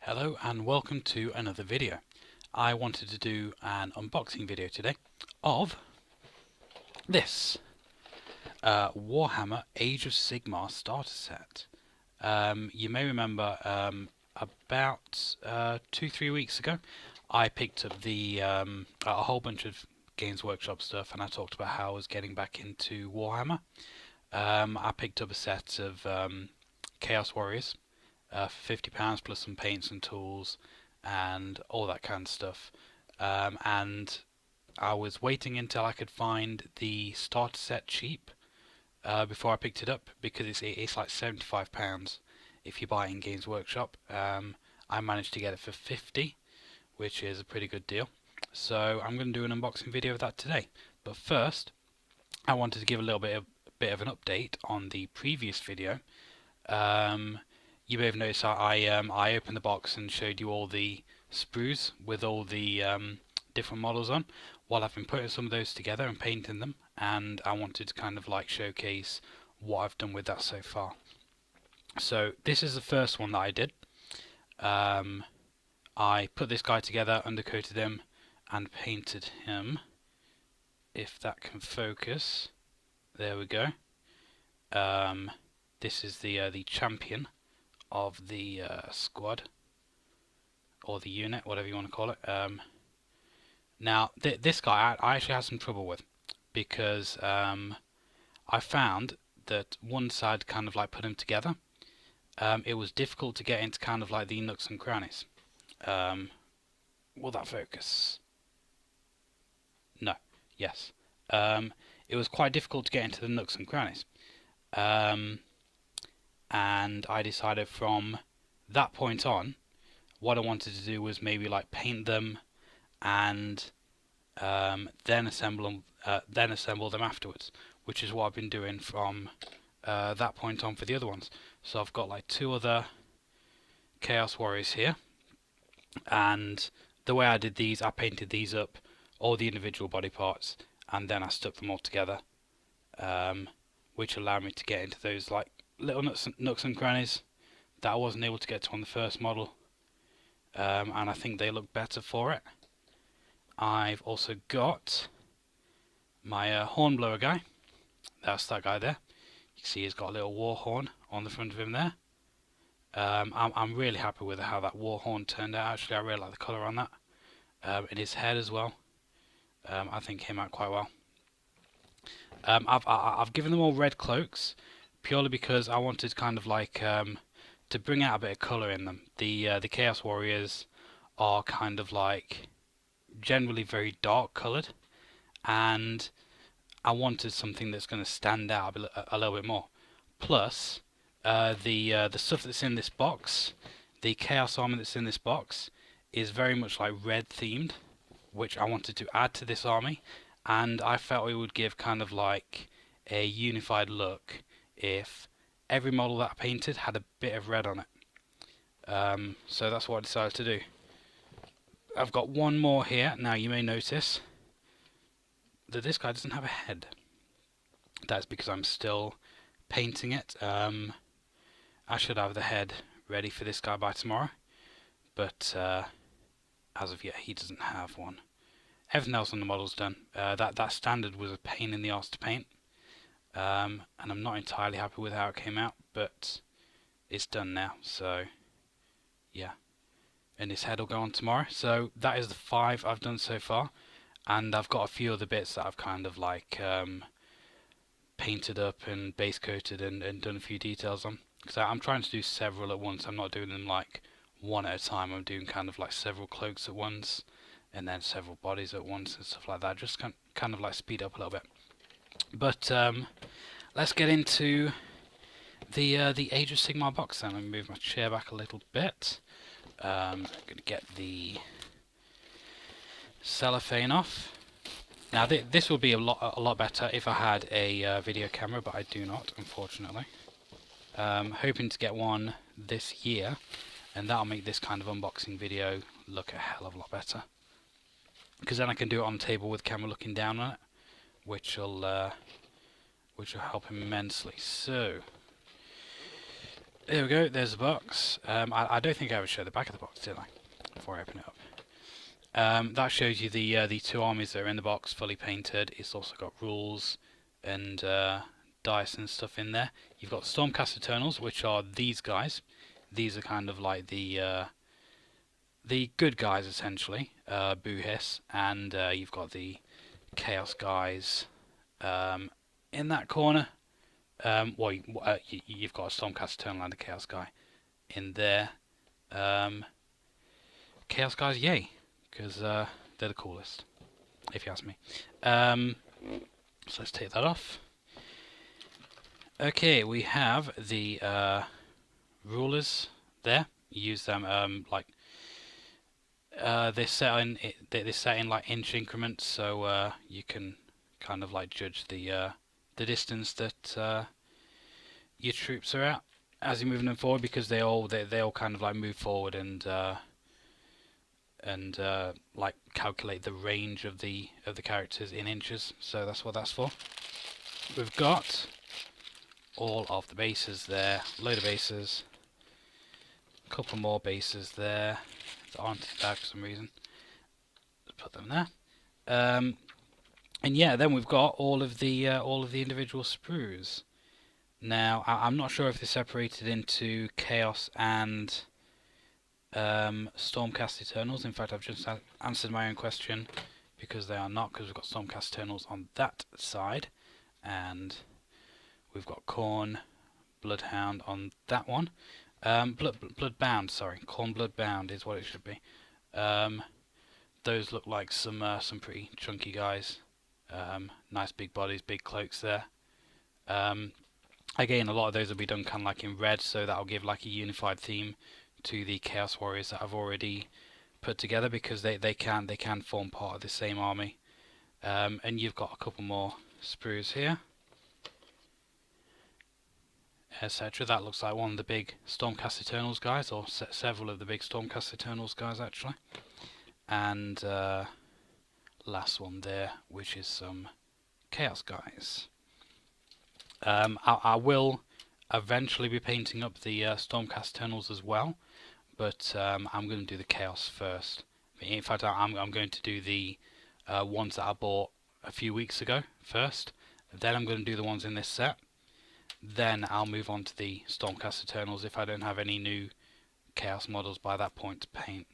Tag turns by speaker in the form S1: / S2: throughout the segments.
S1: Hello and welcome to another video. I wanted to do an unboxing video today of this Warhammer Age of Sigmar starter set. You may remember about 2-3 weeks ago I picked up a whole bunch of Games Workshop stuff, and I talked about how I was getting back into Warhammer. I picked up a set of Chaos Warriors for £50 plus some paints and tools and all that kind of stuff. And I was waiting until I could find the starter set cheap before I picked it up, because it's like £75 if you buy it in Games Workshop. I managed to get it for 50, which is a pretty good deal. So I'm going to do an unboxing video of that today. But first, I wanted to give a little bit of an update on the previous video. You may have noticed I opened the box and showed you all the sprues with all the different models on. Well, I've been putting some of those together and painting them, and I wanted to kind of like showcase what I've done with that so far. So this is the first one that I did. I put this guy together, undercoated him, and painted him. If that can focus, there we go. This is the champion of the squad, or the unit, whatever you want to call it. Now this guy I actually had some trouble with, because I found that one side kind of like put him together. It was difficult to get into kind of like the nooks and crannies. Will that focus? No. Yes. It was quite difficult to get into the nooks and crannies. And I decided from that point on, what I wanted to do was maybe like paint them and then assemble them afterwards, which is what I've been doing from that point on for the other ones. So I've got like 2 other Chaos Warriors here, and the way I did these, I painted these up, all the individual body parts, and then I stuck them all together, which allowed me to get into those like little nooks and crannies that I wasn't able to get to on the first model, and I think they look better for it. I've also got my hornblower guy. That's that guy there. You can see he's got a little war horn on the front of him there. I'm really happy with how that war horn turned out. Actually, I really like the colour on that. And his head as well. I think came out quite well. I've given them all red cloaks, purely because I wanted kind of like to bring out a bit of colour in them. The Chaos Warriors are kind of like generally very dark coloured, and I wanted something that's going to stand out a little bit more. Plus, the stuff that's in this box, the Chaos armor that's in this box, is very much like red themed, which I wanted to add to this army, and I felt it would give kind of like a unified look if every model that I painted had a bit of red on it. So that's what I decided to do. I've got one more here. Now you may notice that this guy doesn't have a head. That's because I'm still painting it. I should have the head ready for this guy by tomorrow, but as of yet he doesn't have one. Everything else on the model's done. That standard was a pain in the arse to paint, and I'm not entirely happy with how it came out, but it's done now, so yeah. And his head will go on tomorrow. So that is the 5 I've done so far, and I've got a few other bits that I've kind of like painted up and base coated and done a few details on, because I'm trying to do several at once. I'm not doing them like one at a time. I'm doing kind of like several cloaks at once, and then several bodies at once and stuff like that, just kind of like speed up a little bit. But let's get into the Age of Sigmar box then. Let me move my chair back a little bit. I'm going to get the cellophane off. Now this would be a lot better if I had a video camera, but I do not, unfortunately. Hoping to get one this year, and that'll make this kind of unboxing video look a hell of a lot better, because then I can do it on the table with the camera looking down on it, which will help immensely. So There we go, there's the box. I don't think I ever showed the back of the box, did I? Before I open it up. That shows you the two armies that are in the box, fully painted. It's also got rules and dice and stuff in there. You've got Stormcast Eternals, which are these guys. These are kind of like the good guys, essentially. Boo Hiss, and you've got the Chaos guys in that corner. You've got a Stormcast Eternal and a Chaos guy in there. Chaos guys, yay, because they're the coolest, if you ask me. So let's take that off. Okay, we have the rulers there. You use them they're set in like inch increments, so you can kind of like judge the distance that your troops are at as you're moving them forward, because they all kind of like move forward and like calculate the range of the characters in inches. So that's what that's for. We've got all of the bases there, load of bases, a couple more bases there that aren't there for some reason. Let's put them there. And yeah, then we've got all of the individual sprues. Now I'm not sure if they're separated into Chaos and Stormcast Eternals. In fact, I've just answered my own question, because they are not, because we've got Stormcast Eternals on that side, and we've got Khorne Bloodhound on that one. Bloodbound, sorry, Khorne Bloodbound is what it should be. Those look like some pretty chunky guys. Nice big bodies, big cloaks there. Again, a lot of those will be done kind of like in red, so that'll give like a unified theme to the Chaos Warriors that I've already put together, because they can form part of the same army. And you've got a couple more sprues here, etc. That looks like one of the big Stormcast Eternals guys, or several of the big Stormcast Eternals guys actually. And last one there, which is some Chaos guys. I will eventually be painting up the Stormcast Eternals as well, but I'm going to do the Chaos first. In fact, I'm going to do the ones that I bought a few weeks ago first. Then I'm going to do the ones in this set. Then I'll move on to the Stormcast Eternals if I don't have any new Chaos models by that point to paint,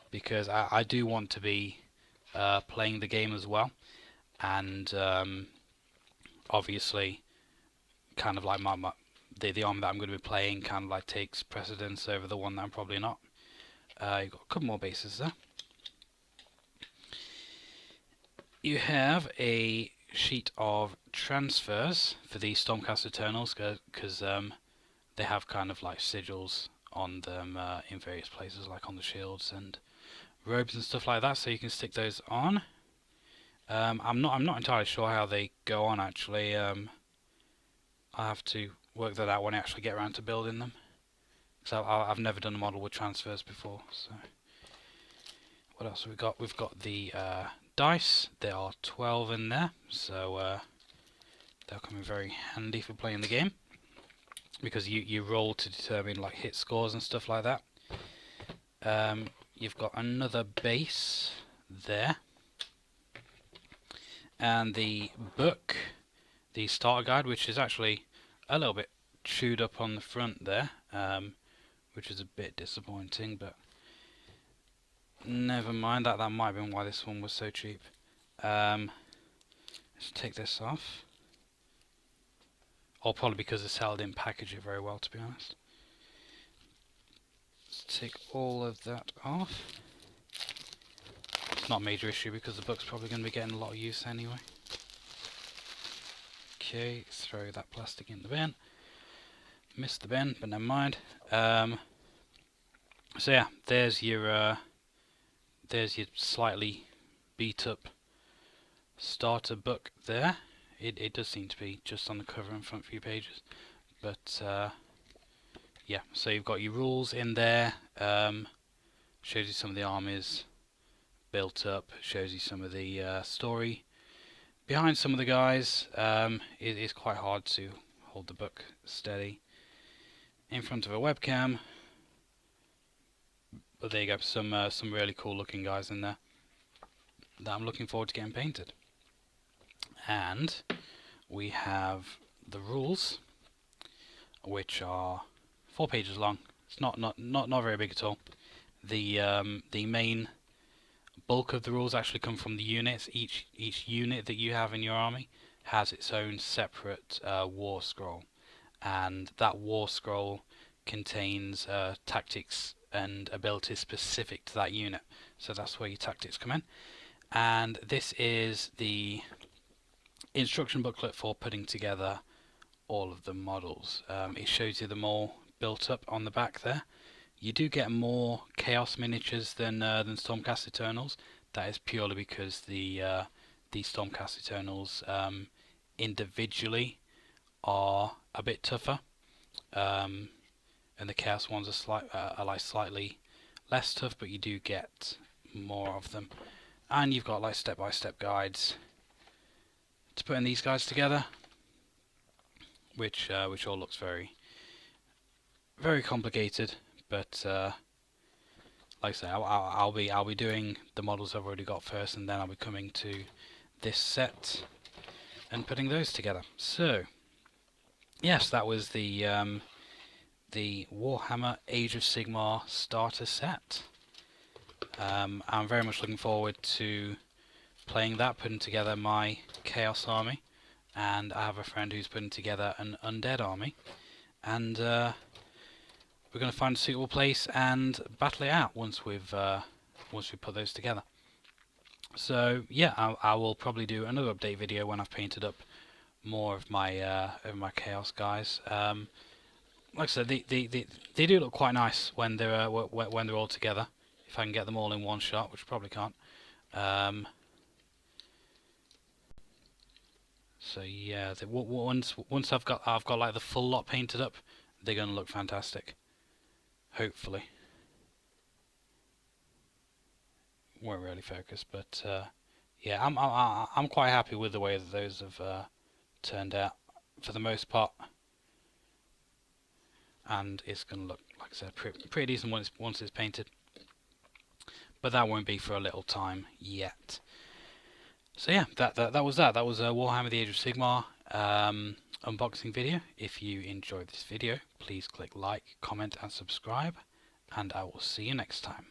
S1: because I do want to be playing the game as well, and obviously kind of like the army that I'm going to be playing kind of like takes precedence over the one that I'm probably not. You've got a couple more bases there. You have a sheet of transfers for the Stormcast Eternals, because they have kind of like sigils on them in various places, like on the shields and robes and stuff like that, so you can stick those on. I'm not entirely sure how they go on actually. I have to work that out when I actually get around to building them, so I've never done a model with transfers before. So what else have we got? We've got the dice. There are 12 in there, so they'll come in very handy for playing the game, because you roll to determine like hit scores and stuff like that. You've got another base there, and the book, the starter guide, which is actually a little bit chewed up on the front there, which is a bit disappointing, but never mind. That might have been why this one was so cheap. Let's take this off. Or probably because the seller didn't package it very well, to be honest. Let's take all of that off. It's not a major issue because the book's probably going to be getting a lot of use anyway. Okay, throw that plastic in the bin. Missed the bin, but never mind. So yeah, there's your slightly beat up starter book there. It does seem to be just on the cover and front few pages, but yeah. So you've got your rules in there. Shows you some of the armies built up. Shows you some of the story behind some of the guys. It is quite hard to hold the book steady. in front of a webcam. But there you go, some really cool looking guys in there that I'm looking forward to getting painted. And we have the rules, which are 4 pages long. It's not very big at all. The main bulk of the rules actually come from the units. Each unit that you have in your army has its own separate war scroll, and that war scroll contains tactics and abilities specific to that unit. So that's where your tactics come in. And this is the instruction booklet for putting together all of the models. It shows you them all built up on the back there. You do get more Chaos miniatures than Stormcast Eternals. That is purely because the Stormcast Eternals individually are a bit tougher, and the Chaos ones are like slightly less tough, but you do get more of them. And you've got like step-by-step guides to putting these guys together, which all looks very complicated. But like I say, I'll be doing the models I've already got first, and then I'll be coming to this set and putting those together. So yes, that was the Warhammer Age of Sigmar starter set. I'm very much looking forward to playing that, putting together my Chaos army, and I have a friend who's putting together an Undead army, and we're going to find a suitable place and battle it out once we put those together. So yeah, I will probably do another update video when I've painted up more of my Chaos guys. Like I said, they do look quite nice when they're all together. If I can get them all in one shot, which I probably can't. So yeah, once I've got like the full lot painted up, they're gonna look fantastic. Hopefully, won't really focus, but yeah, I'm quite happy with the way that those have turned out for the most part, and it's gonna look, like I said, pretty decent once it's painted. But that won't be for a little time yet. So yeah, that was that. That was Warhammer: The Age of Sigmar unboxing video. If you enjoyed this video, please click like, comment, and subscribe, and I will see you next time.